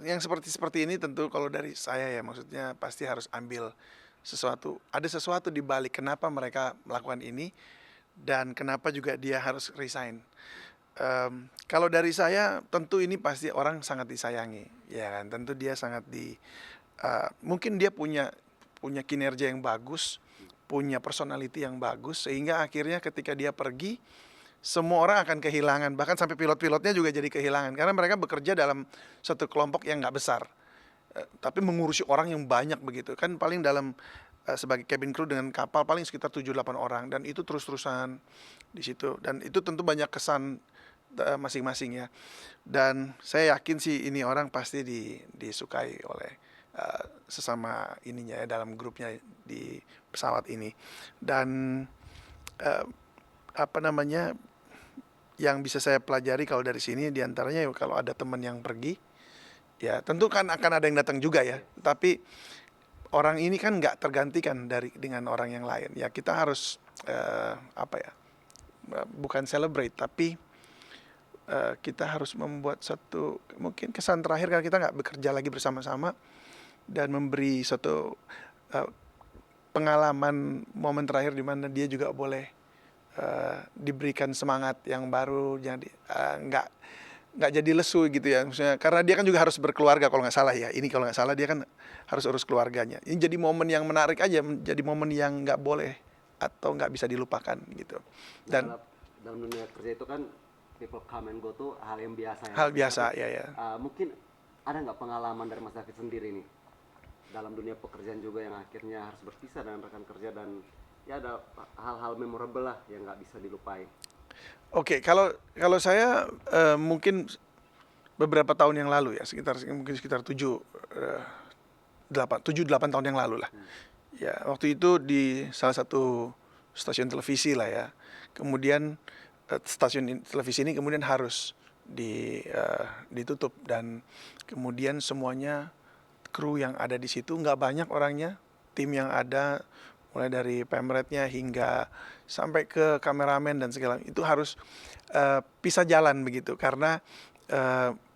Yang seperti ini tentu kalau dari saya ya, maksudnya pasti harus ambil sesuatu, ada sesuatu di balik kenapa mereka melakukan ini dan kenapa juga dia harus resign. Kalau dari saya tentu ini pasti orang sangat disayangi, ya kan? Tentu dia sangat mungkin dia punya kinerja yang bagus, punya personality yang bagus, sehingga akhirnya ketika dia pergi, semua orang akan kehilangan, bahkan sampai pilot-pilotnya juga jadi kehilangan, karena mereka bekerja dalam satu kelompok yang nggak besar, tapi mengurusi orang yang banyak begitu kan. Paling dalam sebagai cabin crew dengan kapal paling sekitar 7-8 orang, dan itu terus-terusan di situ, dan itu tentu banyak kesan masing-masing ya. Dan saya yakin sih ini orang pasti disukai oleh sesama ininya ya, dalam grupnya di pesawat ini. Dan apa namanya, yang bisa saya pelajari kalau dari sini diantaranya ya, kalau ada teman yang pergi, ya tentu kan akan ada yang datang juga ya. Tapi orang ini kan nggak tergantikan dengan orang yang lain. Ya kita harus bukan celebrate, tapi kita harus membuat satu mungkin kesan terakhir, karena kita nggak bekerja lagi bersama-sama, dan memberi suatu pengalaman momen terakhir di mana dia juga boleh diberikan semangat yang baru, jadi nggak jadi lesu gitu ya, maksudnya karena dia kan juga harus berkeluarga kalau nggak salah ya. Ini kalau nggak salah dia kan harus urus keluarganya. Ini jadi momen yang menarik aja, jadi momen yang nggak boleh atau nggak bisa dilupakan gitu. Dan dalam dunia kerja itu kan people come and go tuh hal yang biasa ya. Hal biasa ya. Mungkin ada nggak pengalaman dari Mas David sendiri nih dalam dunia pekerjaan juga yang akhirnya harus berpisah dengan rekan kerja, dan ya ada hal-hal memorable lah yang nggak bisa dilupain. Oke, kalau saya mungkin beberapa tahun yang lalu ya, mungkin sekitar 7-8 tahun yang lalu lah. Ya, waktu itu di salah satu stasiun televisi lah ya. Kemudian stasiun televisi ini kemudian harus ditutup, dan kemudian semuanya kru yang ada di situ, nggak banyak orangnya, tim yang ada mulai dari pemretnya hingga sampai ke kameramen dan segala itu harus pisah jalan begitu, karena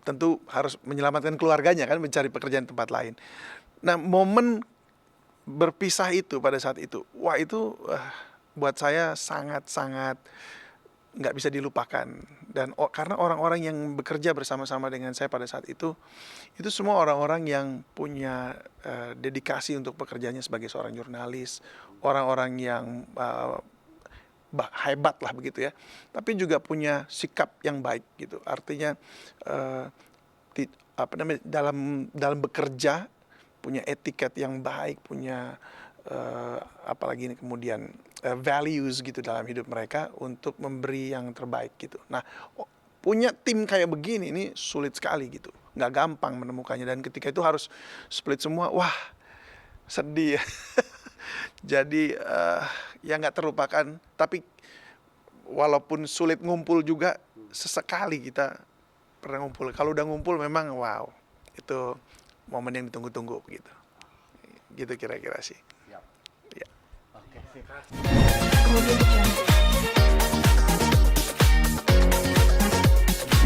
tentu harus menyelamatkan keluarganya kan, mencari pekerjaan tempat lain. Nah, momen berpisah itu pada saat itu, wah itu buat saya sangat-sangat nggak bisa dilupakan. Dan karena orang-orang yang bekerja bersama-sama dengan saya pada saat itu semua orang-orang yang punya dedikasi untuk pekerjaannya sebagai seorang jurnalis, orang-orang yang hebat lah begitu ya, tapi juga punya sikap yang baik gitu. Artinya dalam bekerja punya etiket yang baik, punya apalagi ini kemudian values gitu dalam hidup mereka untuk memberi yang terbaik gitu. Nah, punya tim kayak begini ini sulit sekali gitu, nggak gampang menemukannya, dan ketika itu harus split semua, wah sedih ya. Jadi ya nggak terlupakan, tapi walaupun sulit ngumpul juga, sesekali kita pernah ngumpul. Kalau udah ngumpul memang wow, itu momen yang ditunggu-tunggu gitu. Gitu kira-kira sih. Yap. Ya. Oke.